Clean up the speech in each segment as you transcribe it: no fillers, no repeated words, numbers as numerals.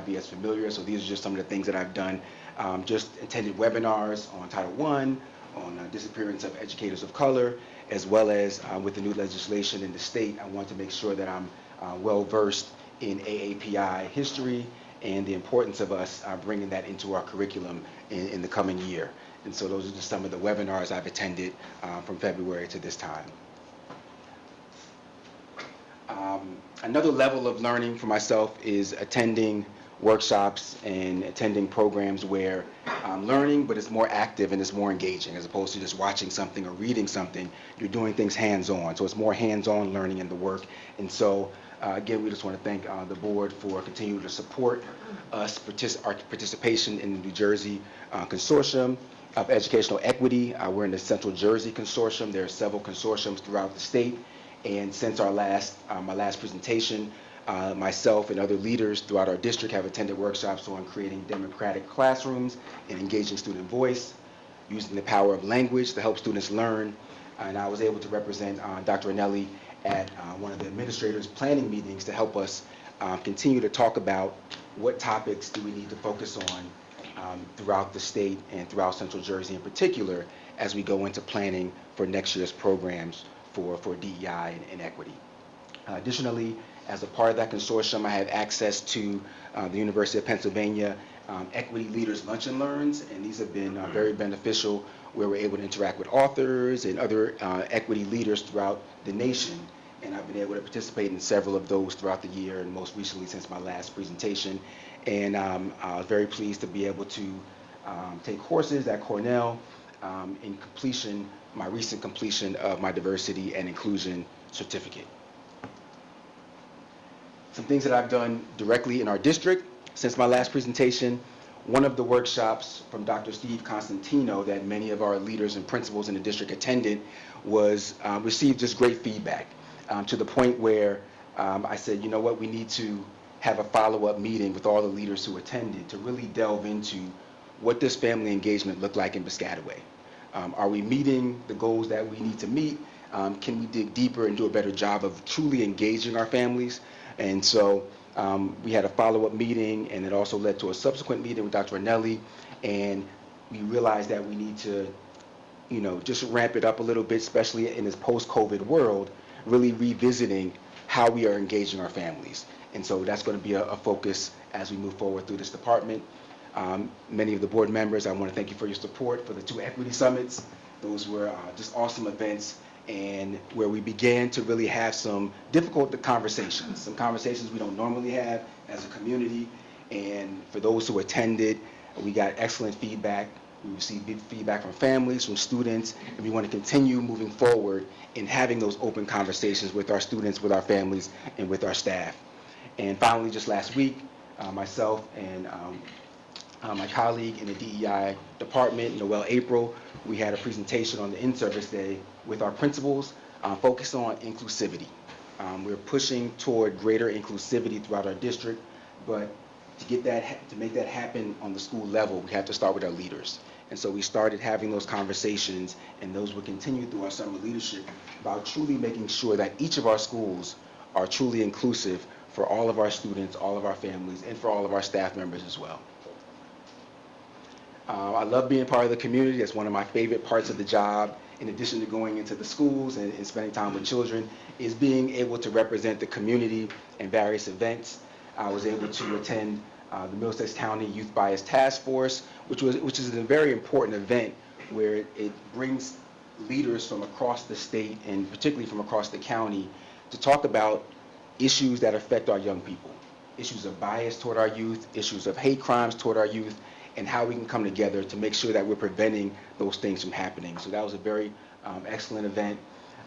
not be as familiar, so these are just some of the things that I've done. Just attended webinars on Title I, on disappearance of educators of color, as well as with the new legislation in the state. I want to make sure that I'm well versed in AAPI history and the importance of us bringing that into our curriculum in the coming year. And so those are just some of the webinars I've attended from February to this time. Another level of learning for myself is attending workshops and attending programs where I'm learning, but it's more active and it's more engaging as opposed to just watching something or reading something. You're doing things hands-on, so it's more hands-on learning in the work. And so again, we just want to thank the board for continuing to support us, our participation in the New Jersey Consortium of Educational Equity. We're in the Central Jersey Consortium. There are several consortiums throughout the state. And since my last presentation, myself and other leaders throughout our district have attended workshops on creating democratic classrooms and engaging student voice, using the power of language to help students learn. And I was able to represent Dr. Anelli at one of the administrators' planning meetings to help us continue to talk about what topics do we need to focus on throughout the state and throughout Central Jersey in particular as we go into planning for next year's programs for DEI and equity. Additionally, as a part of that consortium, I have access to the University of Pennsylvania Equity Leaders Lunch and Learns, and these have been very beneficial where we're able to interact with authors and other equity leaders throughout the nation. And I've been able to participate in several of those throughout the year, and most recently since my last presentation. And I was very pleased to be able to take courses at Cornell in my recent completion of my diversity and inclusion certificate. Some things that I've done directly in our district since my last presentation. One of the workshops from Dr. Steve Constantino that many of our leaders and principals in the district attended was received just great feedback to the point where I said, you know what, we need to have a follow-up meeting with all the leaders who attended to really delve into what does family engagement look like in Piscataway. Are we meeting the goals that we need to meet? Can we dig deeper and do a better job of truly engaging our families? And so we had a follow-up meeting, and it also led to a subsequent meeting with Dr. Anelli, and we realized that we need to, just ramp it up a little bit, especially in this post-COVID world, really revisiting how we are engaging our families. And so that's going to be a focus as we move forward through this department. Many of the board members, I want to thank you for your support for the 2 equity summits. Those were just awesome events, and where we began to really have some difficult conversations, some conversations we don't normally have as a community. And for those who attended, we got excellent feedback. We received feedback from families, from students, and we want to continue moving forward in having those open conversations with our students, with our families, and with our staff. And finally, just last week, myself and my colleague in the DEI department, Noelle April, we had a presentation on the in-service day with our principals focused on inclusivity. We're pushing toward greater inclusivity throughout our district, but to make that happen on the school level, we have to start with our leaders. And so we started having those conversations, and those will continue through our summer leadership about truly making sure that each of our schools are truly inclusive for all of our students, all of our families, and for all of our staff members as well. I love being part of the community. That's one of my favorite parts of the job, in addition to going into the schools and spending time with children, is being able to represent the community in various events. I was able to attend the Middlesex County Youth Bias Task Force, which is a very important event where it brings leaders from across the state and particularly from across the county to talk about issues that affect our young people, issues of bias toward our youth, issues of hate crimes toward our youth, and how we can come together to make sure that we're preventing those things from happening. So that was a very excellent event.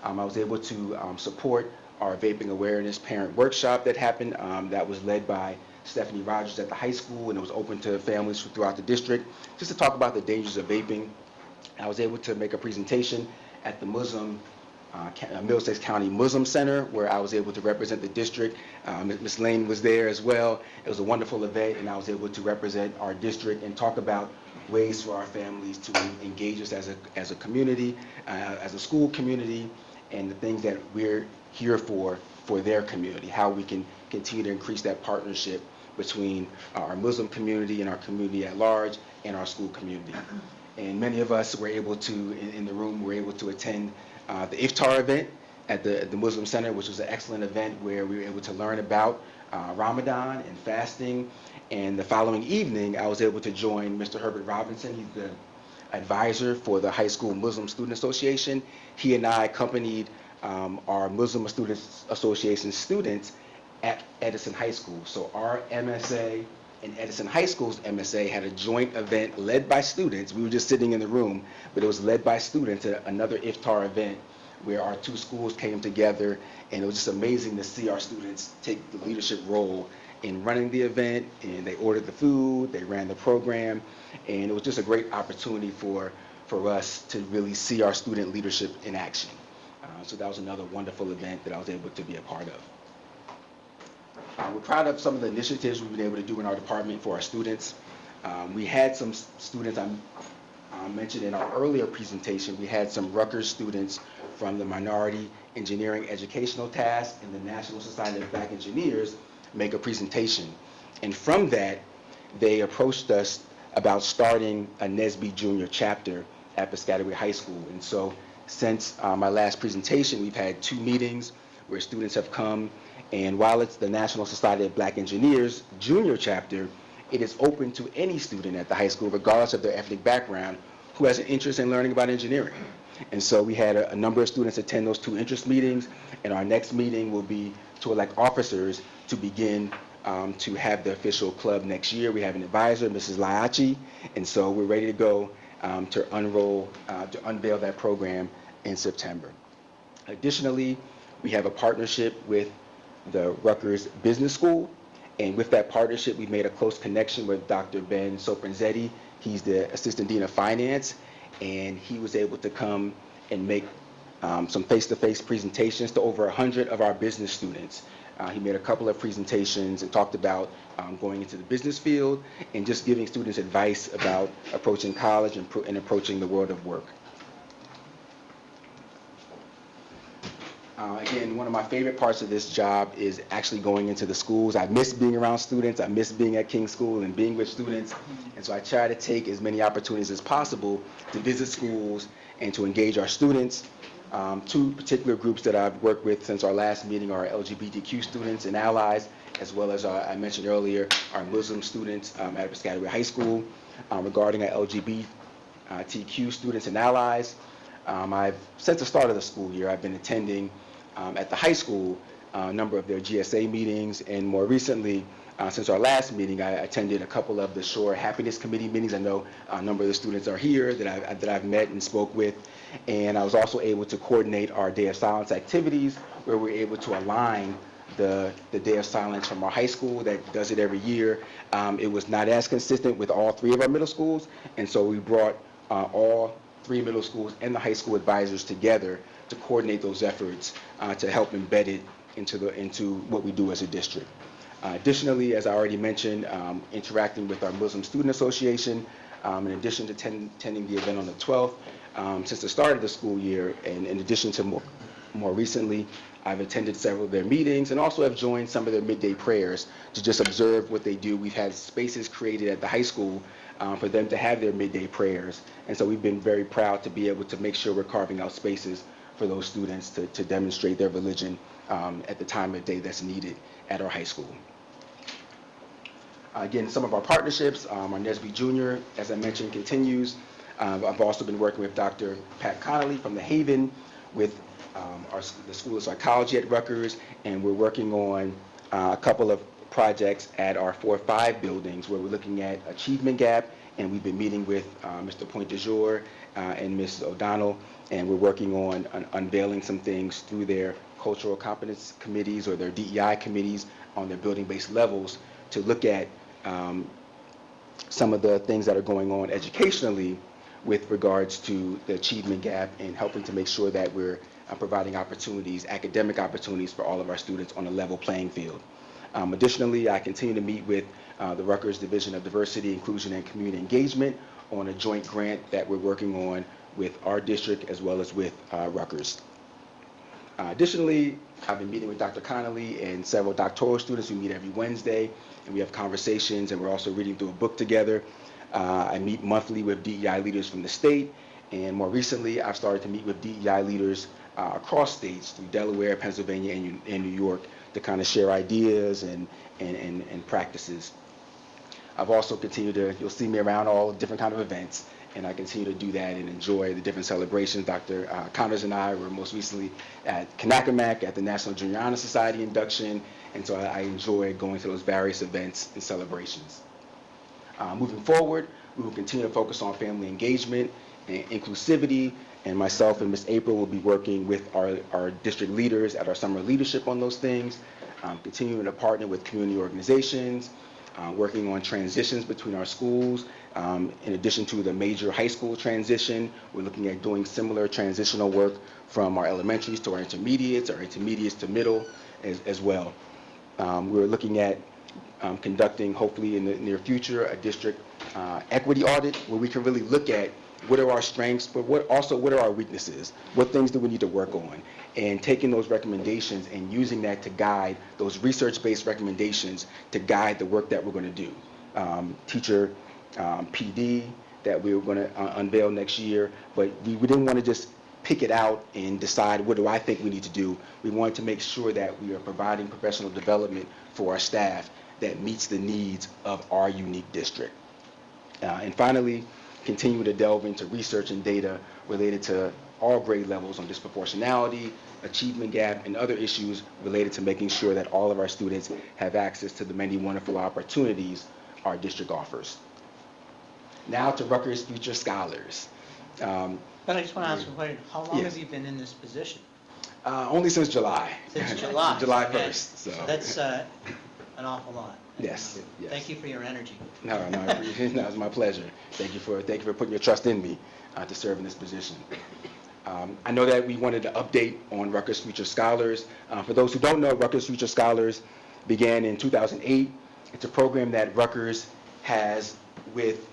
I was able to support our vaping awareness parent workshop that happened. That was led by Stephanie Rogers at the high school, and it was open to families throughout the district, just to talk about the dangers of vaping. I was able to make a presentation at the Middlesex County Muslim Center, where I was able to represent the district. Ms. Lane was there as well. It was a wonderful event, and I was able to represent our district and talk about ways for our families to engage us as a community, as a school community, and the things that we're here for their community, how we can continue to increase that partnership between our Muslim community and our community at large and our school community. And many of us were able to, in the room, were able to attend the iftar event at the Muslim Center, which was an excellent event where we were able to learn about Ramadan and fasting. And the following evening, I was able to join Mr. Herbert Robinson. He's the advisor for the High School Muslim Student Association. He and I accompanied our Muslim Students Association students at Edison High School. So our MSA and Edison High School's MSA had a joint event led by students. We were just sitting in the room, but it was led by students at another iftar event where our two schools came together, and it was just amazing to see our students take the leadership role in running the event, and they ordered the food, they ran the program, and it was just a great opportunity for us to really see our student leadership in action. So that was another wonderful event that I was able to be a part of. We're proud of some of the initiatives we've been able to do in our department for our students. We had some students, I mentioned in our earlier presentation, we had some Rutgers students from the Minority Engineering Educational Task and the National Society of Black Engineers make a presentation. And from that, they approached us about starting a NSBE Junior chapter at Piscataway High School. And so since my last presentation, we've had 2 meetings where students have come, and while it's the National Society of Black Engineers Junior chapter, it is open to any student at the high school, regardless of their ethnic background, who has an interest in learning about engineering. And so we had a number of students attend those 2 interest meetings, and our next meeting will be to elect officers to begin to have the official club next year. We have an advisor, Mrs. Laiachi, and so we're ready to go to unveil that program in September. Additionally, we have a partnership with the Rutgers Business School, and with that partnership, we've made a close connection with Dr. Ben Sopranzetti. He's the Assistant Dean of Finance, and he was able to come and make some face-to-face presentations to over 100 of our business students. He made a couple of presentations and talked about going into the business field and just giving students advice about approaching college and approaching the world of work. Again, one of my favorite parts of this job is actually going into the schools. I miss being around students. I miss being at King School and being with students. And so I try to take as many opportunities as possible to visit schools and to engage our students. 2 particular groups that I've worked with since our last meeting are LGBTQ students and allies, as well as I mentioned earlier, our Muslim students at Piscataway High School. Regarding our LGBTQ students and allies, since the start of the school year, I've been attending at the high school a number of their GSA meetings, and more recently, since our last meeting, I attended a couple of the Shore Happiness Committee meetings. I know a number of the students are here that I've met and spoke with, and I was also able to coordinate our Day of Silence activities, where we're able to align the Day of Silence from our high school that does it every year. It was not as consistent with all 3 of our middle schools, and so we brought all 3 middle schools and the high school advisors together to coordinate those efforts to help embed it into what we do as a district. Additionally, as I already mentioned, interacting with our Muslim Student Association, in addition to attending the event on the 12th, since the start of the school year, and in addition to more recently, I've attended several of their meetings and also have joined some of their midday prayers to just observe what they do. We've had spaces created at the high school for them to have their midday prayers, and so we've been very proud to be able to make sure we're carving out spaces for those students to demonstrate their religion at the time of day that's needed at our high school. Again, some of our partnerships, our NSBE Junior, as I mentioned, continues. I've also been working with Dr. Pat Connolly from the Haven with the School of Psychology at Rutgers, and we're working on a couple of projects at our 4-5 buildings where we're looking at achievement gap, and we've been meeting with Mr. Pointe-de-Jour and Mrs. O'Donnell, and we're working on unveiling some things through their cultural competence committees or their DEI committees on their building-based levels to look at some of the things that are going on educationally with regards to the achievement gap and helping to make sure that we're providing opportunities, academic opportunities for all of our students on a level playing field. Additionally, I continue to meet with the Rutgers Division of Diversity, Inclusion, and Community Engagement on a joint grant that we're working on with our district as well as with Rutgers. Additionally, I've been meeting with Dr. Connolly and several doctoral students. We meet every Wednesday, and we have conversations, and we're also reading through a book together. I meet monthly with DEI leaders from the state, and more recently, I've started to meet with DEI leaders across states through Delaware, Pennsylvania, and New York to kind of share ideas and practices. I've also continued to, you'll see me around all different kind of events, and I continue to do that and enjoy the different celebrations. Dr. Connors and I were most recently at Kanakamak at the National Junior Honor Society induction, and so I enjoy going to those various events and celebrations. Moving forward, we will continue to focus on family engagement and inclusivity, and myself and Ms. April will be working with our district leaders at our summer leadership on those things, continuing to partner with community organizations, working on transitions between our schools. In addition to the major high school transition, we're looking at doing similar transitional work from our elementaries to our intermediates to middle as well. We're looking at conducting, hopefully in the near future, a district equity audit where we can really look at what are our strengths, but what are our weaknesses? What things do we need to work on? And taking those recommendations and using that to guide those research-based recommendations to guide the work that we're going to do. Teacher PD that we were going to unveil next year, but we didn't want to just pick it out and decide what do I think we need to do. We wanted to make sure that we are providing professional development for our staff that meets the needs of our unique district. And finally, continue to delve into research and data related to all grade levels on disproportionality, achievement gap, and other issues related to making sure that all of our students have access to the many wonderful opportunities our district offers. Now to Rutgers Future Scholars. But I just want to ask a question. How long have you been in this position? Only since July. Since July. July Okay. 1st. So That's an awful lot. Yes. Thank you for your energy. No, it's my pleasure. Thank you for putting your trust in me to serve in this position. I know that we wanted to update on Rutgers Future Scholars. For those who don't know, Rutgers Future Scholars began in 2008. It's a program that Rutgers has with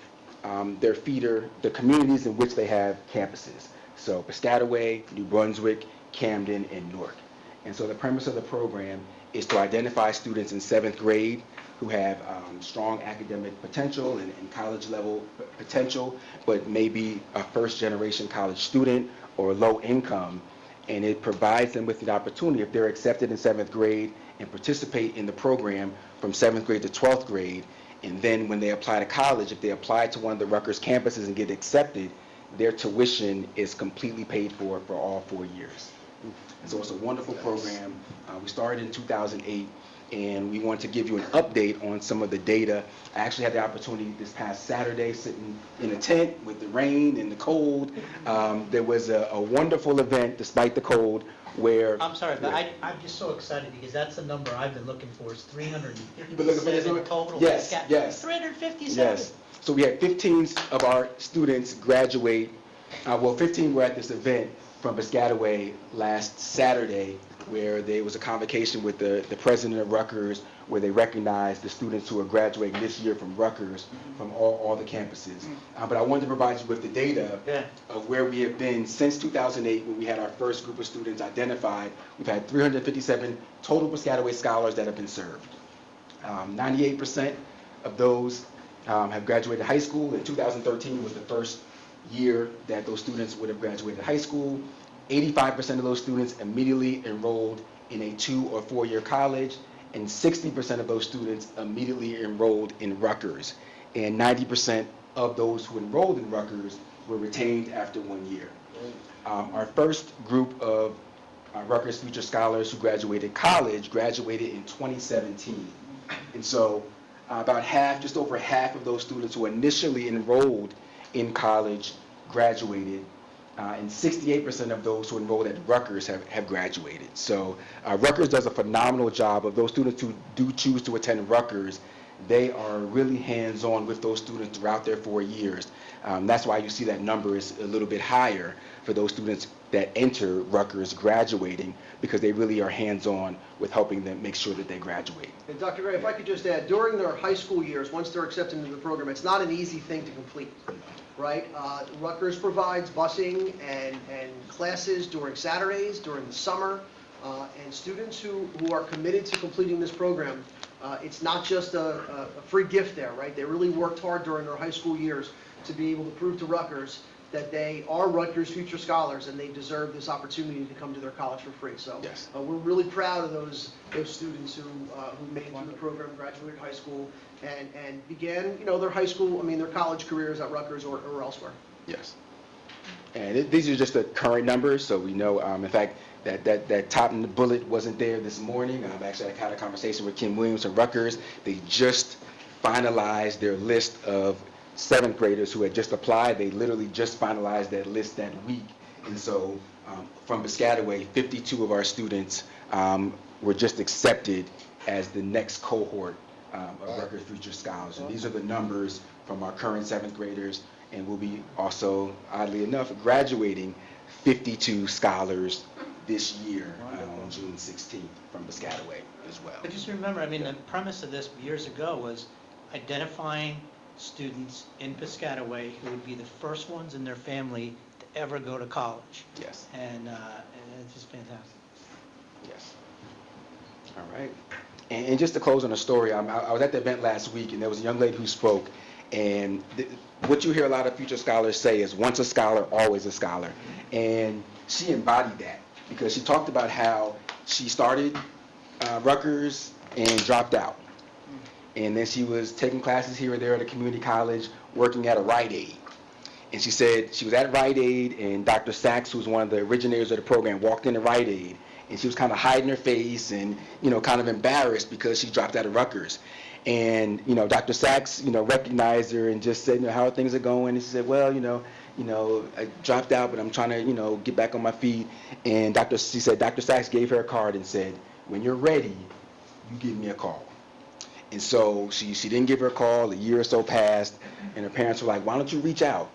their feeder, the communities in which they have campuses. So Piscataway, New Brunswick, Camden, and Newark. And so the premise of the program is to identify students in 7th grade who have strong academic potential and college level potential, but maybe a first generation college student or low income, and it provides them with the opportunity, if they're accepted in 7th grade, and participate in the program from 7th grade to 12th grade, and then when they apply to college, if they apply to one of the Rutgers campuses and get accepted, their tuition is completely paid for all 4 years. And so it's a wonderful program. We started in 2008, and we want to give you an update on some of the data. I actually had the opportunity this past Saturday sitting in a tent with the rain and the cold. There was a wonderful event despite the cold where... I'm sorry, but I'm just so excited because that's the number I've been looking for is 357 You've been looking for this number? total. Yes. 357? Yes. So we had 15 of our students graduate. 15 were at this event from Piscataway last Saturday, where there was a convocation with the president of Rutgers, where they recognized the students who are graduating this year from Rutgers, from all the campuses. But I wanted to provide you with the data of where we have been since 2008, when we had our first group of students identified. We've had 357 total Piscataway scholars that have been served. 98% of those have graduated high school. In 2013 was the first year that those students would have graduated high school. 85% of those students immediately enrolled in a 2 or 4 year college, and 60% of those students immediately enrolled in Rutgers. And 90% of those who enrolled in Rutgers were retained after 1 year. Our first group of Rutgers Future Scholars who graduated college graduated in 2017. And so about just over half of those students who initially enrolled in college graduated, and 68% of those who enrolled at Rutgers have graduated. So Rutgers does a phenomenal job of those students who do choose to attend Rutgers. They are really hands-on with those students throughout their 4 years. That's why you see that number is a little bit higher for those students that enter Rutgers graduating, because they really are hands-on with helping them make sure that they graduate. And Dr. Gray, if I could just add, during their high school years, once they're accepted into the program, it's not an easy thing to complete, right? Rutgers provides busing and classes during Saturdays, during the summer, and students who are committed to completing this program, it's not just a free gift there, right? They really worked hard during their high school years to be able to prove to Rutgers that they are Rutgers future scholars and they deserve this opportunity to come to their college for free. So Yes. we're really proud of those students who made it through the program, graduated high school, and began, their high school, their college careers at Rutgers or elsewhere. Yes. And these are just the current numbers, so we know, in fact, that top in the bullet wasn't there this morning. Actually, I had a conversation with Kim Williams from Rutgers. They just finalized their list of 7th graders who had just applied. They literally just finalized that list that week. And so from Piscataway, 52 of our students were just accepted as the next cohort of Rutgers Future Scholars. And these are the numbers from our current 7th graders, and we'll be also, oddly enough, graduating 52 scholars this year on June 16th from Piscataway as well. But just remember, the premise of this years ago was identifying students in Piscataway who would be the first ones in their family to ever go to college. Yes. And it's just fantastic. Yes. All right. And just to close on a story, I was at the event last week, and there was a young lady who spoke, and what you hear a lot of future scholars say is once a scholar, always a scholar. And she embodied that because she talked about how she started Rutgers and dropped out. And then she was taking classes here and there at a community college, working at a Rite Aid. And she said she was at Rite Aid, and Dr. Sachs, who was one of the originators of the program, walked into Rite Aid, and she was kind of hiding her face and, kind of embarrassed because she dropped out of Rutgers. And, Dr. Sachs, recognized her and just said, how are things going? And she said, well, I dropped out, but I'm trying to, get back on my feet. And she said Dr. Sachs gave her a card and said, when you're ready, you give me a call. And so she didn't give her a call. A year or so passed, and her parents were like, why don't you reach out?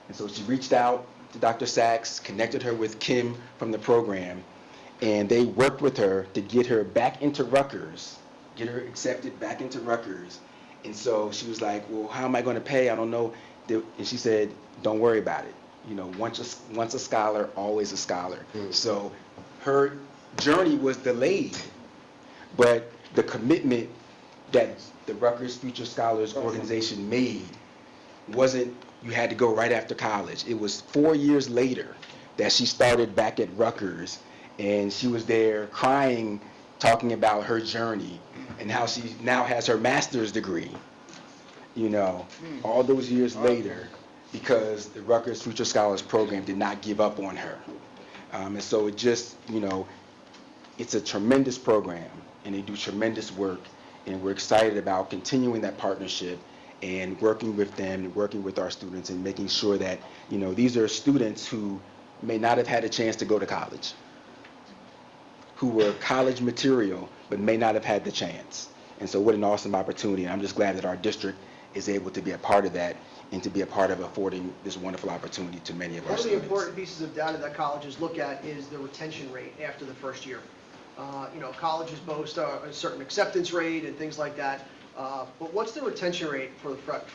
And so she reached out to Dr. Sachs, connected her with Kim from the program, and they worked with her to get her back into Rutgers, get her accepted back into Rutgers. And so she was like, well, how am I going to pay? I don't know. And she said, don't worry about it. Once a scholar, always a scholar. So her journey was delayed, but the commitment that the Rutgers Future Scholars organization made wasn't you had to go right after college. It was 4 years later that she started back at Rutgers, and she was there crying, talking about her journey and how she now has her master's degree, all those years later, because the Rutgers Future Scholars program did not give up on her. And so it just, it's a tremendous program, and they do tremendous work. And we're excited about continuing that partnership and working with them, working with our students, and making sure that, these are students who may not have had a chance to go to college, who were college material, but may not have had the chance. And so what an awesome opportunity. And I'm just glad that our district is able to be a part of that and to be a part of affording this wonderful opportunity to many of our One of the students. important pieces of data that colleges look at is the retention rate after the first year. Colleges boast a certain acceptance rate and things like that. But what's the retention rate for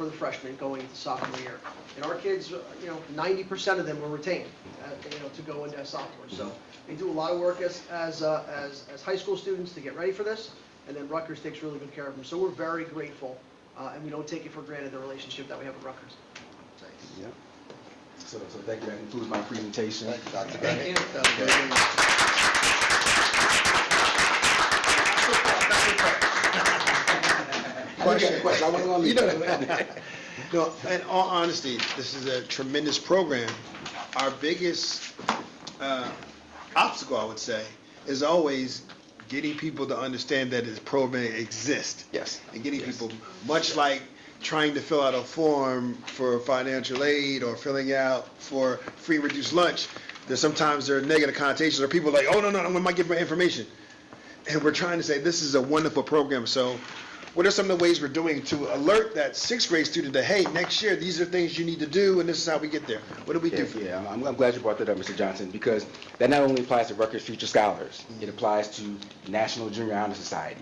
the freshmen going into sophomore year? And our kids, 90% of them were retained, to go into as sophomores. So they do a lot of work as high school students to get ready for this, and then Rutgers takes really good care of them. So we're very grateful, and we don't take it for granted the relationship that we have with Rutgers. Yeah. So thank you. That concludes my presentation. Thank you, Dr. Thank you. Question. I wasn't gonna leave. No, in all honesty, this is a tremendous program. Our biggest obstacle, I would say, is always getting people to understand that this program exists. Yes. And getting Yes. people, much like trying to fill out a form for financial aid or filling out for free reduced lunch, sometimes there are negative connotations, or people are like, oh, no, I might get my information. And we're trying to say this is a wonderful program. So what are some of the ways we're doing to alert that sixth grade student that, hey, next year, these are things you need to do, and this is how we get there? What do we do for them? Yeah, I'm glad you brought that up, Mr. Johnson, because that not only applies to Rutgers Future Scholars, it applies to National Junior Honor Society,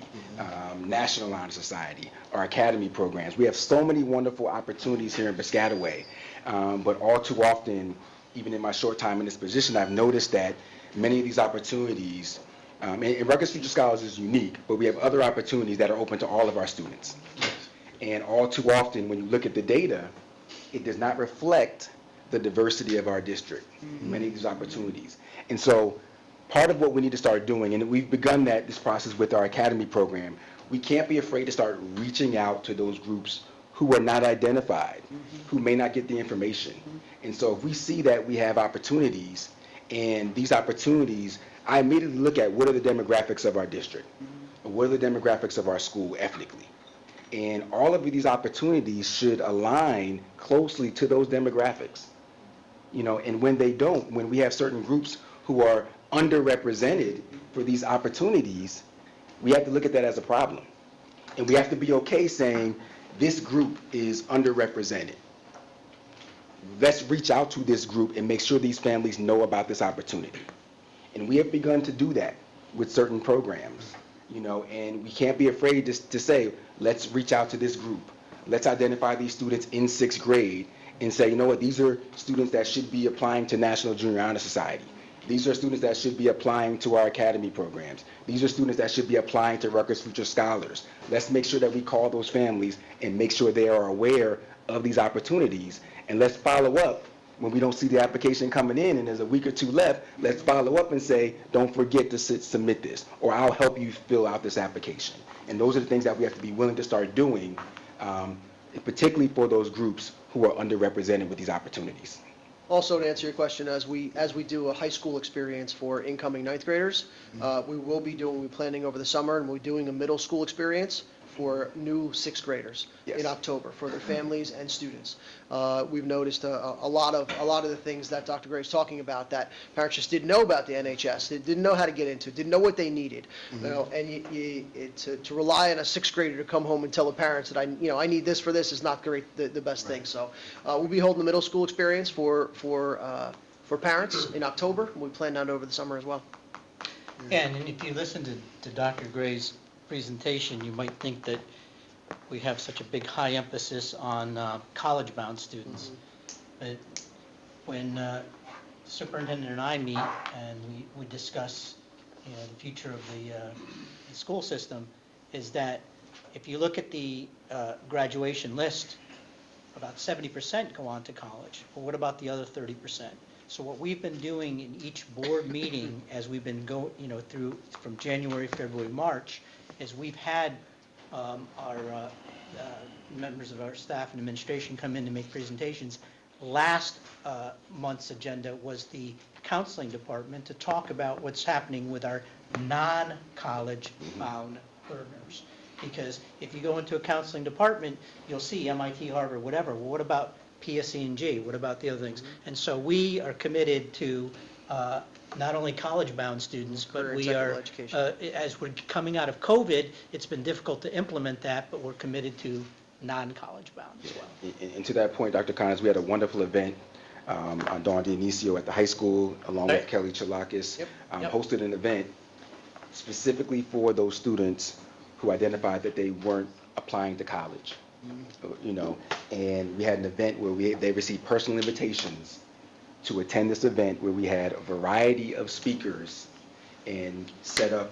National Honor Society, our academy programs. We have so many wonderful opportunities here in Piscataway, but all too often, even in my short time in this position, I've noticed that many of these opportunities, and Rutgers Future Scholars is unique, but we have other opportunities that are open to all of our students. And all too often, when you look at the data, it does not reflect the diversity of our district, many of these opportunities. And so part of what we need to start doing, and we've begun this process with our academy program, we can't be afraid to start reaching out to those groups who are not identified, who may not get the information. And so if we see that we have opportunities, and these opportunities, I immediately look at what are the demographics of our district, what are the demographics of our school ethnically. And all of these opportunities should align closely to those demographics. And when they don't, when we have certain groups who are underrepresented for these opportunities, we have to look at that as a problem. And we have to be okay saying, this group is underrepresented. Let's reach out to this group and make sure these families know about this opportunity. And we have begun to do that with certain programs, and we can't be afraid to say, let's reach out to this group. Let's identify these students in sixth grade and say, you know what, these are students that should be applying to National Junior Honor Society. These are students that should be applying to our academy programs. These are students that should be applying to Rutgers Future Scholars. Let's make sure that we call those families and make sure they are aware of these opportunities. And let's follow up when we don't see the application coming in and there's a week or two left. Let's follow up and say, don't forget to submit this, or I'll help you fill out this application. And those are the things that we have to be willing to start doing, particularly for those groups who are underrepresented with these opportunities. Also, to answer your question, as we do a high school experience for incoming ninth graders, we're planning over the summer, and we're doing a middle school experience for new sixth graders in October for their families and students. We've noticed a lot of the things that Dr. Gray's talking about that parents just didn't know about the NHS. They didn't know how to get into, didn't know what they needed. And to rely on a sixth grader to come home and tell the parents that I need this for this is not the best thing. So we'll be holding the middle school experience for parents in October. We plan that over the summer as well. And if you listen to Dr. Gray's presentation, you might think that we have such a big high emphasis on college-bound students. But when the superintendent and I meet and we discuss the future of the school system, is that if you look at the graduation list, about 70% go on to college. Well, what about the other 30%? So what we've been doing in each board meeting as we've been through from January, February, March, is we've had our members of our staff and administration come in to make presentations. Last month's agenda was the counseling department to talk about what's happening with our non-college bound learners. Because if you go into a counseling department, you'll see MIT, Harvard, whatever. Well, what about PSE&G? What about the other things? And so we are committed to not only college-bound students, but we are, as we're coming out of COVID, it's been difficult to implement that, but we're committed to non-college bound as well. And to that point, Dr. Connors, we had a wonderful event on Dawn Dionisio at the high school, along with Kelly Chalakis, hosted an event specifically for those students who identified that they weren't applying to college. And we had an event where they received personal invitations to attend this event, where we had a variety of speakers and set up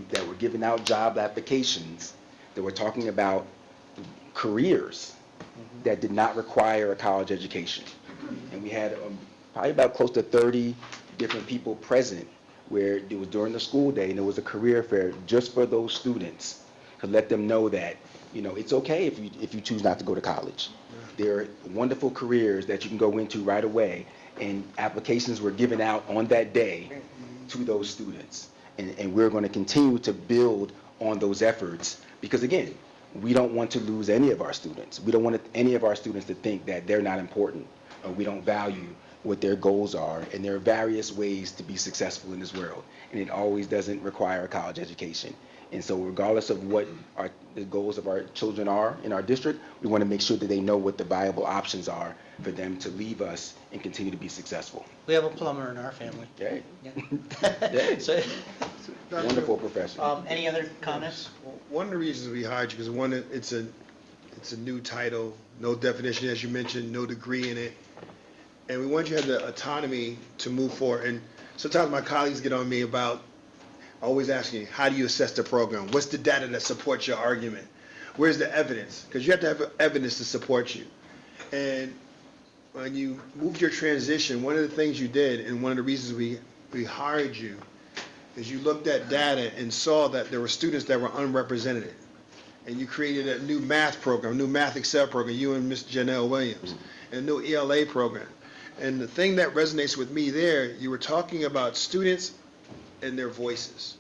that were giving out job applications that were talking about careers that did not require a college education. And we had probably about close to 30 different people present, where it was during the school day and there was a career fair just for those students to let them know that it's okay if you choose not to go to college. There are wonderful careers that you can go into right away, and applications were given out on that day to those students. And we're going to continue to build on those efforts, because again, we don't want to lose any of our students. We don't want any of our students to think that they're not important, or we don't value what their goals are. And there are various ways to be successful in this world, and it always doesn't require a college education. And so regardless of what the goals of our children are in our district, we want to make sure that they know what the viable options are for them to leave us and continue to be successful. We have a plumber in our family. Yay. Yeah. So, Wonderful profession. any other comments? One of the reasons we hired you, because one, it's a new title, no definition, as you mentioned, no degree in it. And we want you to have the autonomy to move forward. And sometimes my colleagues get on me about always asking, how do you assess the program? What's the data that supports your argument? Where's the evidence? Because you have to have evidence to support you. And when you moved your transition, one of the things you did, and one of the reasons we hired you, is you looked at data and saw that there were students that were unrepresented. And you created a new math program, new math Excel program, you and Ms. Janelle Williams, and a new ELA program. And the thing that resonates with me there, you were talking about students and their voices.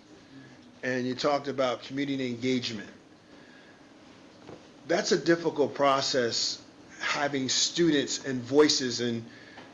And you talked about community engagement. That's a difficult process, having students and voices and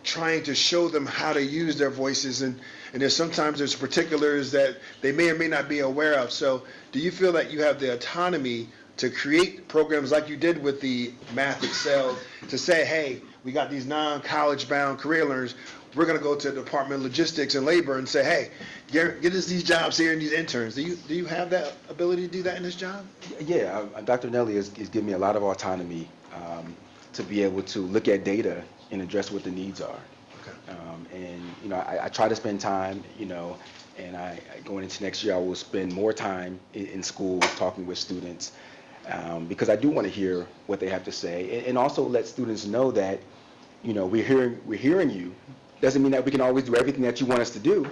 trying to show them how to use their voices. And there's particulars that they may or may not be aware of. So do you feel that you have the autonomy to create programs like you did with the Math Excel to say, hey, we got these non-college bound career learners, we're going to go to the Department of Logistics and Labor and say, hey, get us these jobs here and these interns. Do you have that ability to do that in this job? Yeah, Dr. Nelly has given me a lot of autonomy to be able to look at data and address what the needs are. And I try to spend time, and going into next year, I will spend more time in school talking with students because I do want to hear what they have to say, and also let students know that, we're hearing you. Doesn't mean that we can always do everything that you want us to do,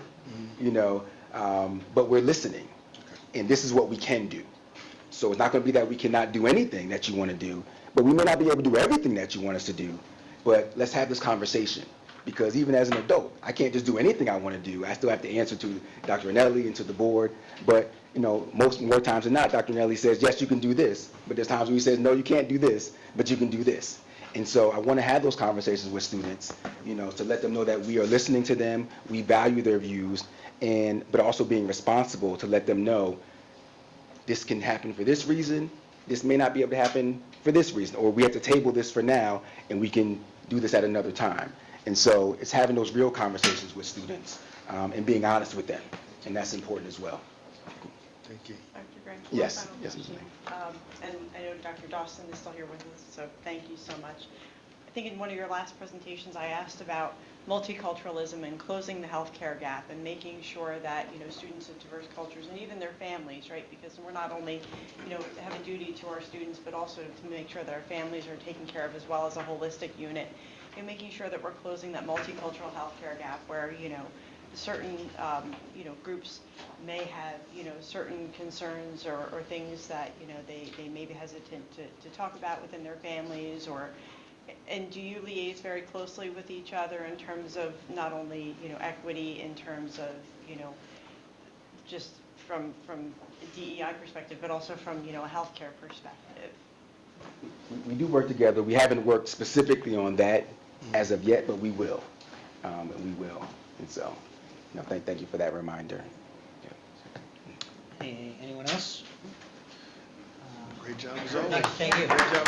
but we're listening, and this is what we can do. So it's not going to be that we cannot do anything that you want to do, but we may not be able to do everything that you want us to do. But let's have this conversation, because even as an adult, I can't just do anything I want to do. I still have to answer to Dr. Anelli and to the board. But more times than not, Dr. Anelli says, yes, you can do this. But there's times when he says, no, you can't do this, but you can do this. And so I want to have those conversations with students, to let them know that we are listening to them, we value their views, but also being responsible to let them know this can happen for this reason, this may not be able to happen for this reason, or we have to table this for now, and we can do this at another time. And so it's having those real conversations with students and being honest with them, and that's important as well. Thank you. Dr. Grant? Yes, Final yes, question. Ms. And I know Dr. Dawson is still here with us, so thank you so much. I think in one of your last presentations, I asked about multiculturalism and closing the healthcare gap and making sure that, students of diverse cultures and even their families, right? Because we're not only, have a duty to our students, but also to make sure that our families are taken care of as well as a holistic unit. And making sure that we're closing that multicultural healthcare gap where, certain, groups may have, certain concerns or things that, they may be hesitant to talk about within their families and do you liaise very closely with each other in terms of not only, equity in terms of, just from a DEI perspective, but also from, a healthcare perspective? We do work together. We haven't worked specifically on that as of yet, but we will. We will. And so, thank you for that reminder. Anyone else? Great job as always. Thank you. Great job.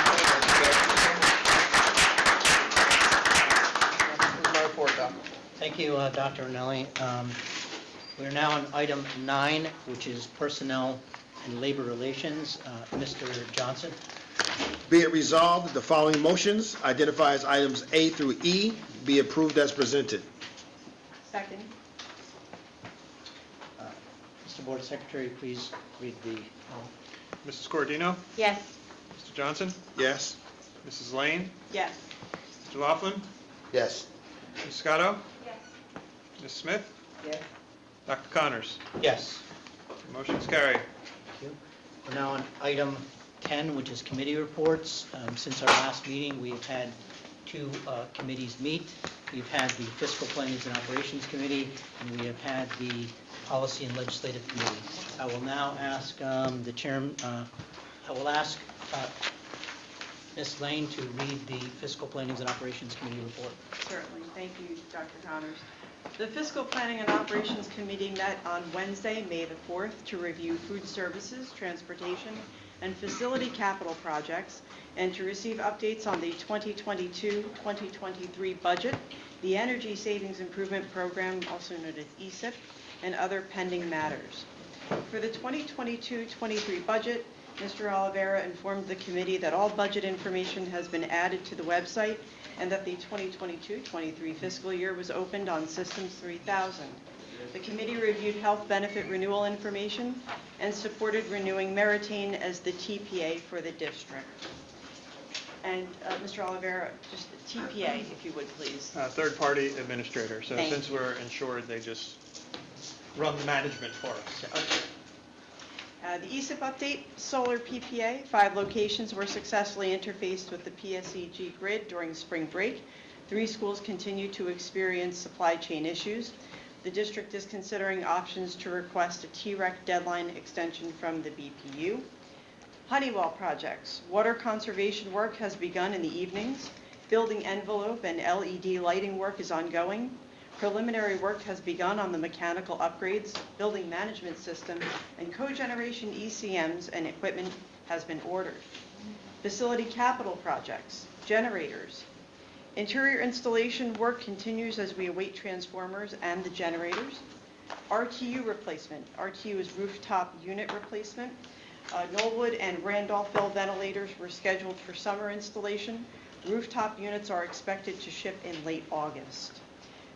Thank you, Dr. Anelli. We're now on item 9, which is personnel and labor relations. Mr. Johnson? Be it resolved that the following motions identifies items A through E be approved as presented. Second. Mr. Board Secretary, please read the roll. Mrs. Cordino? Yes. Mr. Johnson? Yes? Mrs. Lane? Yes. Mr. Laughlin? Yes. Ms. Scotto? Yes. Ms. Smith? Yes. Dr. Connors? Yes. Motion's carried. Thank you. We're now on item 10, which is committee reports. Since our last meeting, we've had 2 committees meet. We've had the Fiscal Plannings and Operations Committee, and we have had the Policy and Legislative Committee. I will now ask the chairman, I will ask Ms. Lane to read the Fiscal Plannings and Operations Committee report. Certainly. Thank you, Dr. Connors. The Fiscal Planning and Operations Committee met on Wednesday, May the 4th, to review food services, transportation, and facility capital projects, and to receive updates on the 2022-2023 budget, the Energy Savings Improvement Program, also known as ESIP, and other pending matters. For the 2022-23 budget, Mr. Oliveira informed the committee that all budget information has been added to the website and that the 2022-23 fiscal year was opened on Systems 3000. The committee reviewed health benefit renewal information and supported renewing Meritain as the TPA for the district. And Mr. Oliveira, just the TPA, if you would, please. Third-party administrator. So Thank since we're insured, they just run the management for us. Okay. The ESIP update, solar PPA, 5 locations were successfully interfaced with the PSEG grid during spring break. 3 schools continue to experience supply chain issues. The district is considering options to request a TREC deadline extension from the BPU. Honeywell projects, water conservation work has begun in the evenings. Building envelope and LED lighting work is ongoing. Preliminary work has begun on the mechanical upgrades, building management system, and cogeneration ECMs and equipment has been ordered. Facility capital projects, generators. Interior installation work continues as we await transformers and the generators. RTU replacement. RTU is rooftop unit replacement. Knollwood and Randolphville ventilators were scheduled for summer installation. Rooftop units are expected to ship in late August.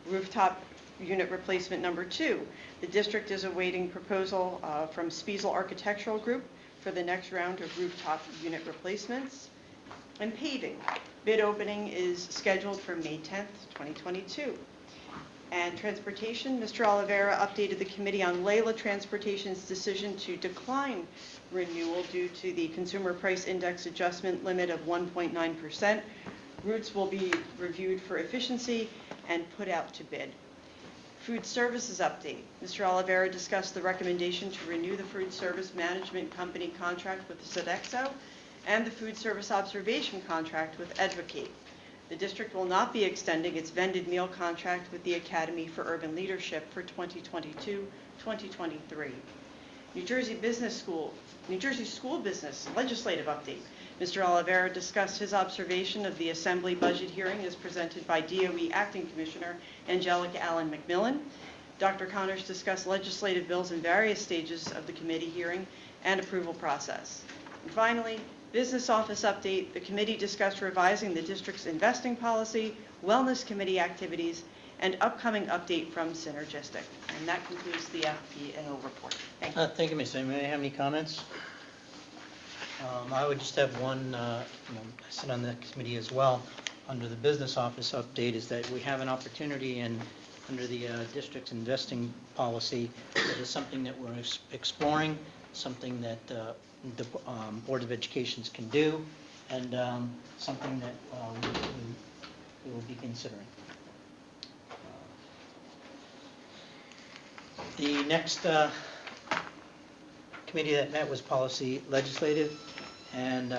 Rooftop unit replacement number 2. The district is awaiting proposal from Spiesel Architectural Group for the next round of rooftop unit replacements. And paving. Bid opening is scheduled for May 10th, 2022. And transportation, Mr. Oliveira updated the committee on Layla Transportation's decision to decline renewal due to the consumer price index adjustment limit of 1.9%. Routes will be reviewed for efficiency and put out to bid. Food services update. Mr. Oliveira discussed the recommendation to renew the food service management company contract with Sodexo and the food service observation contract with Advocate. The district will not be extending its vended meal contract with the Academy for Urban Leadership for 2022-2023. New Jersey School Business legislative update. Mr. Oliveira discussed his observation of the Assembly budget hearing as presented by DOE Acting Commissioner Angelica Allen McMillan. Dr. Connors discussed legislative bills in various stages of the committee hearing and approval process. And finally, business office update. The committee discussed revising the district's investing policy, wellness committee activities, and upcoming update from Synergistic. And that concludes the FP&O report. Thank you. Thank you, Ms. May I have any comments? I would just have one, I sit on the committee as well, under the business office update, is that we have an opportunity and under the district's investing policy, that is something that we're exploring, something that the Board of Education can do, and something that we will be considering. The next committee that met was Policy Legislative, and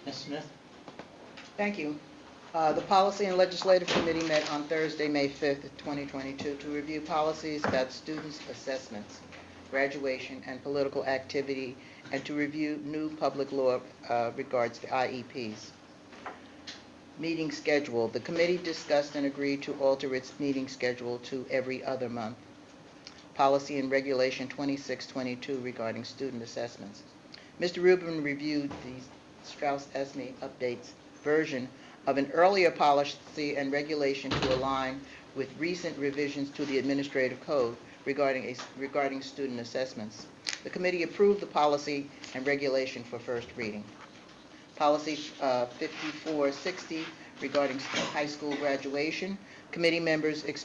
Ms. Smith? Thank you. The Policy and Legislative Committee met on Thursday, May 5th, 2022, to review policies about students' assessments, graduation, and political activity, and to review new public law regards to IEPs. Meeting schedule. The committee discussed and agreed to alter its meeting schedule to every other month. Policy and Regulation 2622 regarding student assessments. Mr. Rubin reviewed the Strauss-Esme updates version of an earlier policy and regulation to align with recent revisions to the administrative code regarding student assessments. The committee approved the policy and regulation for first reading. Policy 5460 regarding high school graduation. Committee members